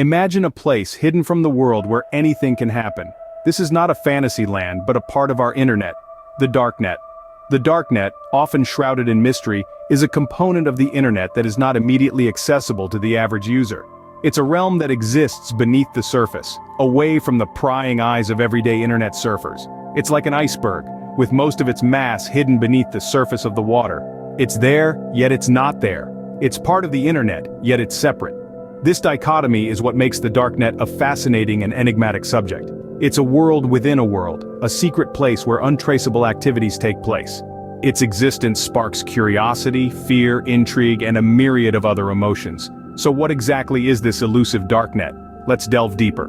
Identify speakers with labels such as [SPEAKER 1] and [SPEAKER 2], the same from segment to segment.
[SPEAKER 1] Imagine a place hidden from the world where anything can happen. This is not a fantasy land but a part of our internet, the Darknet. The Darknet, often shrouded in mystery, is a component of the internet that is not immediately accessible to the average user. It's a realm that exists beneath the surface, away from the prying eyes of everyday internet surfers. It's like an iceberg, with most of its mass hidden beneath the surface of the water. It's there, yet it's not there. It's part of the internet, yet it's separate. This dichotomy is what makes the Darknet a fascinating and enigmatic subject. It's a world within a world, a secret place where untraceable activities take place. Its existence sparks curiosity, fear, intrigue, and a myriad of other emotions. So what exactly is this elusive Darknet? Let's delve deeper.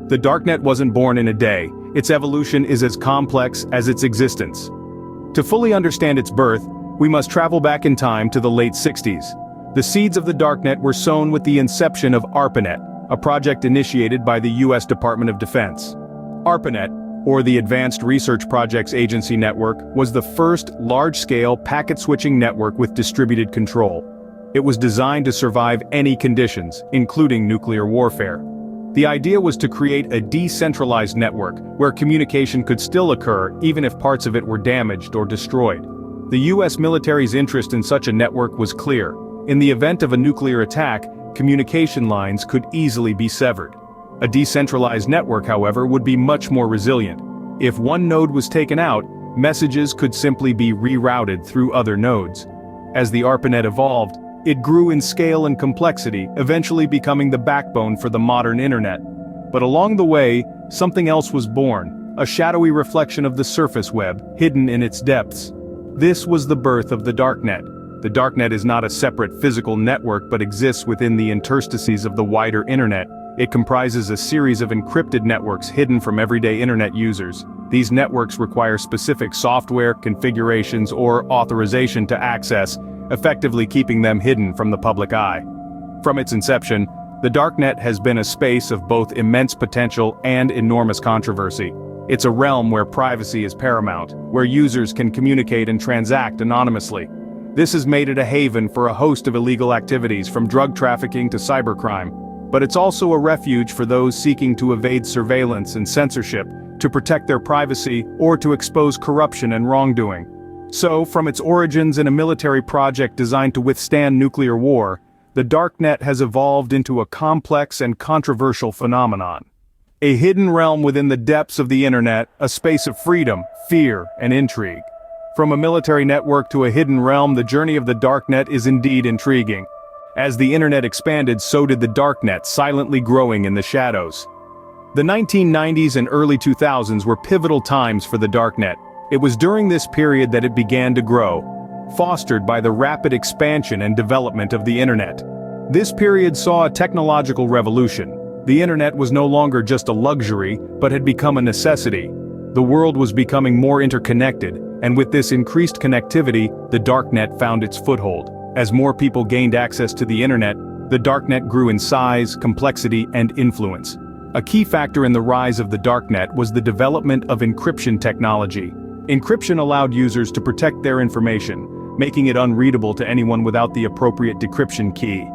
[SPEAKER 1] The Darknet wasn't born in a day. Its evolution is as complex as its existence. To fully understand its birth, we must travel back in time to the late 60s. The seeds of the Darknet were sown with the inception of ARPANET, a project initiated by the US Department of Defense. ARPANET, or the Advanced Research Projects Agency Network, was the first large-scale packet-switching network with distributed control. It was designed to survive any conditions, including nuclear warfare. The idea was to create a decentralized network where communication could still occur even if parts of it were damaged or destroyed. The US military's interest in such a network was clear. In the event of a nuclear attack, communication lines could easily be severed. A decentralized network, however, would be much more resilient. If one node was taken out, messages could simply be rerouted through other nodes. As the ARPANET evolved, it grew in scale and complexity, eventually becoming the backbone for the modern internet. But along the way, something else was born, a shadowy reflection of the surface web, hidden in its depths. This was the birth of the Darknet. The Darknet is not a separate physical network but exists within the interstices of the wider internet. It comprises a series of encrypted networks hidden from everyday internet users. These networks require specific software, configurations, or authorization to access, effectively keeping them hidden from the public eye. From its inception, the Darknet has been a space of both immense potential and enormous controversy. It's a realm where privacy is paramount, where users can communicate and transact anonymously. This has made it a haven for a host of illegal activities, from drug trafficking to cybercrime. But it's also a refuge for those seeking to evade surveillance and censorship, to protect their privacy, or to expose corruption and wrongdoing. So, from its origins in a military project designed to withstand nuclear war, the Darknet has evolved into a complex and controversial phenomenon. A hidden realm within the depths of the internet, a space of freedom, fear, and intrigue. From a military network to a hidden realm, the journey of the Darknet is indeed intriguing. As the internet expanded, so did the Darknet, silently growing in the shadows. The 1990s and early 2000s were pivotal times for the Darknet. It was during this period that it began to grow, fostered by the rapid expansion and development of the internet. This period saw a technological revolution. The internet was no longer just a luxury, but had become a necessity. The world was becoming more interconnected, and with this increased connectivity, the Darknet found its foothold. As more people gained access to the internet, the Darknet grew in size, complexity, and influence. A key factor in the rise of the Darknet was the development of encryption technology. Encryption allowed users to protect their information, making it unreadable to anyone without the appropriate decryption key.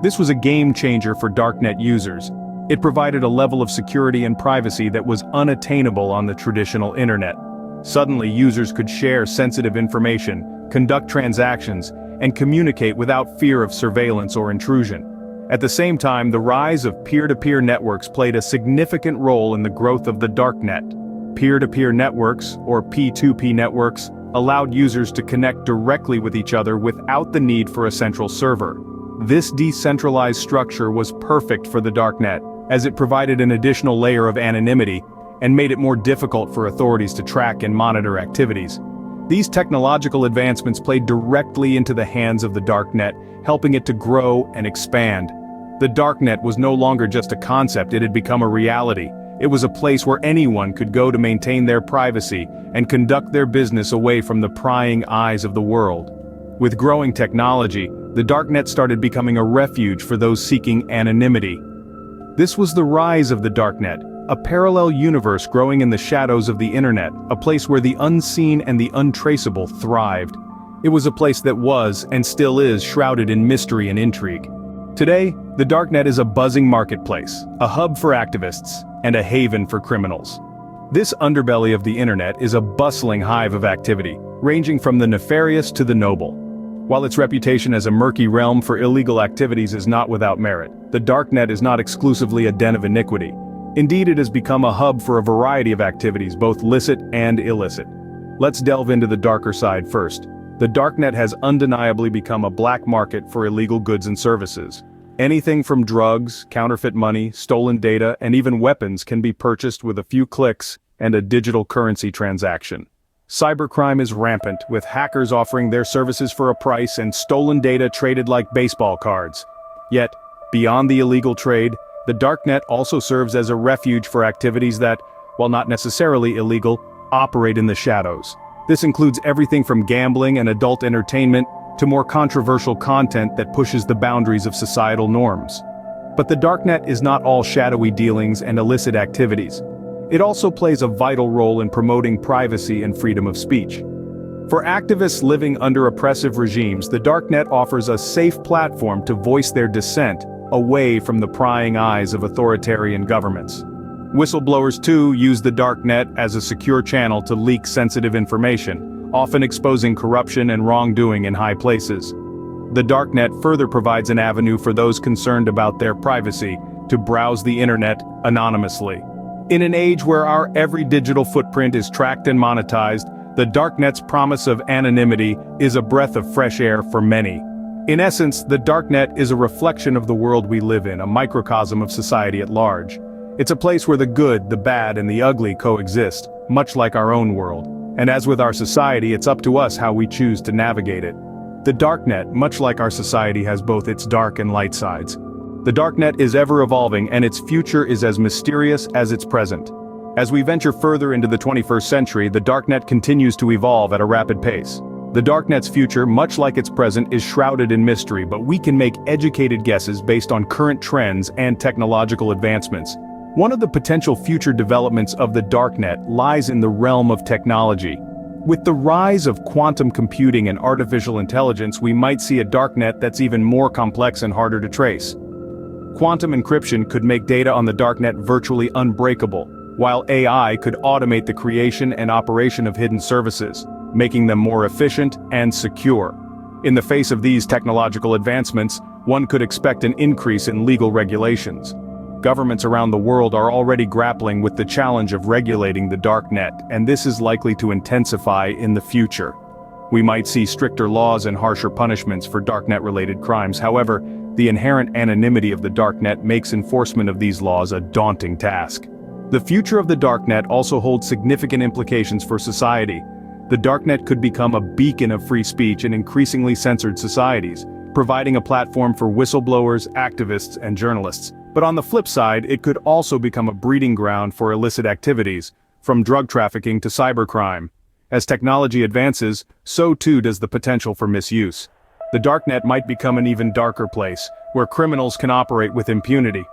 [SPEAKER 1] This was a game changer for Darknet users. It provided a level of security and privacy that was unattainable on the traditional internet. Suddenly, users could share sensitive information, conduct transactions, and communicate without fear of surveillance or intrusion. At the same time, the rise of peer-to-peer networks played a significant role in the growth of the Darknet. Peer-to-peer networks, or P2P networks, allowed users to connect directly with each other without the need for a central server. This decentralized structure was perfect for the Darknet, as it provided an additional layer of anonymity and made it more difficult for authorities to track and monitor activities. These technological advancements played directly into the hands of the Darknet, helping it to grow and expand. The Darknet was no longer just a concept, it had become a reality. It was a place where anyone could go to maintain their privacy and conduct their business away from the prying eyes of the world. With growing technology, the Darknet started becoming a refuge for those seeking anonymity. This was the rise of the Darknet, a parallel universe growing in the shadows of the internet, a place where the unseen and the untraceable thrived. It was a place that was, and still is, shrouded in mystery and intrigue. Today, the Darknet is a buzzing marketplace, a hub for activists, and a haven for criminals. This underbelly of the internet is a bustling hive of activity, ranging from the nefarious to the noble. While its reputation as a murky realm for illegal activities is not without merit, the Darknet is not exclusively a den of iniquity. Indeed, it has become a hub for a variety of activities, both licit and illicit. Let's delve into the darker side first. The Darknet has undeniably become a black market for illegal goods and services. Anything from drugs, counterfeit money, stolen data, and even weapons can be purchased with a few clicks and a digital currency transaction. Cybercrime is rampant, with hackers offering their services for a price and stolen data traded like baseball cards. Yet, beyond the illegal trade, the Darknet also serves as a refuge for activities that, while not necessarily illegal, operate in the shadows. This includes everything from gambling and adult entertainment to more controversial content that pushes the boundaries of societal norms. But the Darknet is not all shadowy dealings and illicit activities. It also plays a vital role in promoting privacy and freedom of speech. For activists living under oppressive regimes, the Darknet offers a safe platform to voice their dissent away from the prying eyes of authoritarian governments. Whistleblowers too use the Darknet as a secure channel to leak sensitive information, often exposing corruption and wrongdoing in high places. The Darknet further provides an avenue for those concerned about their privacy to browse the internet anonymously. In an age where our every digital footprint is tracked and monetized, the Darknet's promise of anonymity is a breath of fresh air for many. In essence, the Darknet is a reflection of the world we live in, a microcosm of society at large. It's a place where the good, the bad, and the ugly coexist, much like our own world. And as with our society, it's up to us how we choose to navigate it. The Darknet, much like our society, has both its dark and light sides. The Darknet is ever evolving, and its future is as mysterious as its present. As we venture further into the 21st century, the Darknet continues to evolve at a rapid pace. The Darknet's future, much like its present, is shrouded in mystery, but we can make educated guesses based on current trends and technological advancements. One of the potential future developments of the Darknet lies in the realm of technology. With the rise of quantum computing and artificial intelligence, we might see a Darknet that's even more complex and harder to trace. Quantum encryption could make data on the Darknet virtually unbreakable, while AI could automate the creation and operation of hidden services, making them more efficient and secure. In the face of these technological advancements, one could expect an increase in legal regulations. Governments around the world are already grappling with the challenge of regulating the Darknet, and this is likely to intensify in the future. We might see stricter laws and harsher punishments for Darknet-related crimes. However, the inherent anonymity of the Darknet makes enforcement of these laws a daunting task. The future of the Darknet also holds significant implications for society. The Darknet could become a beacon of free speech in increasingly censored societies, providing a platform for whistleblowers, activists, and journalists. But on the flip side, it could also become a breeding ground for illicit activities, from drug trafficking to cybercrime. As technology advances, so too does the potential for misuse. The Darknet might become an even darker place, where criminals can operate with impunity.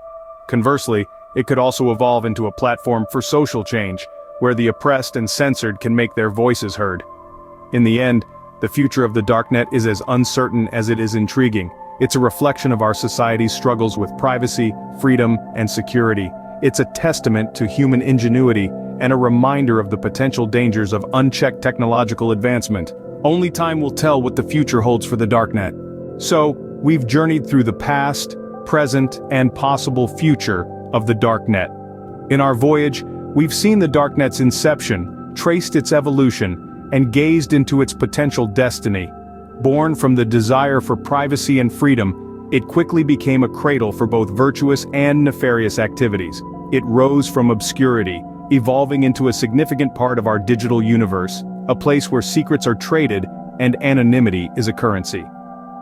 [SPEAKER 1] Conversely, it could also evolve into a platform for social change, where the oppressed and censored can make their voices heard. In the end, the future of the Darknet is as uncertain as it is intriguing. It's a reflection of our society's struggles with privacy, freedom, and security. It's a testament to human ingenuity and a reminder of the potential dangers of unchecked technological advancement. Only time will tell what the future holds for the Darknet. So, we've journeyed through the past, present, and possible future of the Darknet. In our voyage, we've seen the Darknet's inception, traced its evolution, and gazed into its potential destiny. Born from the desire for privacy and freedom, it quickly became a cradle for both virtuous and nefarious activities. It rose from obscurity, evolving into a significant part of our digital universe, a place where secrets are traded and anonymity is a currency.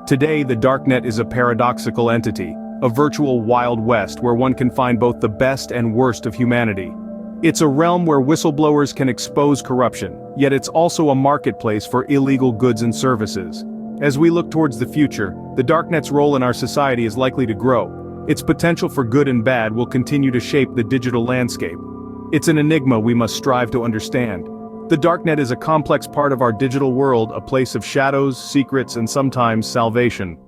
[SPEAKER 1] Today, the Darknet is a paradoxical entity, a virtual Wild West where one can find both the best and worst of humanity. It's a realm where whistleblowers can expose corruption, yet it's also a marketplace for illegal goods and services. As we look towards the future, the Darknet's role in our society is likely to grow. Its potential for good and bad will continue to shape the digital landscape. It's an enigma we must strive to understand. The Darknet is a complex part of our digital world, a place of shadows, secrets, and sometimes salvation.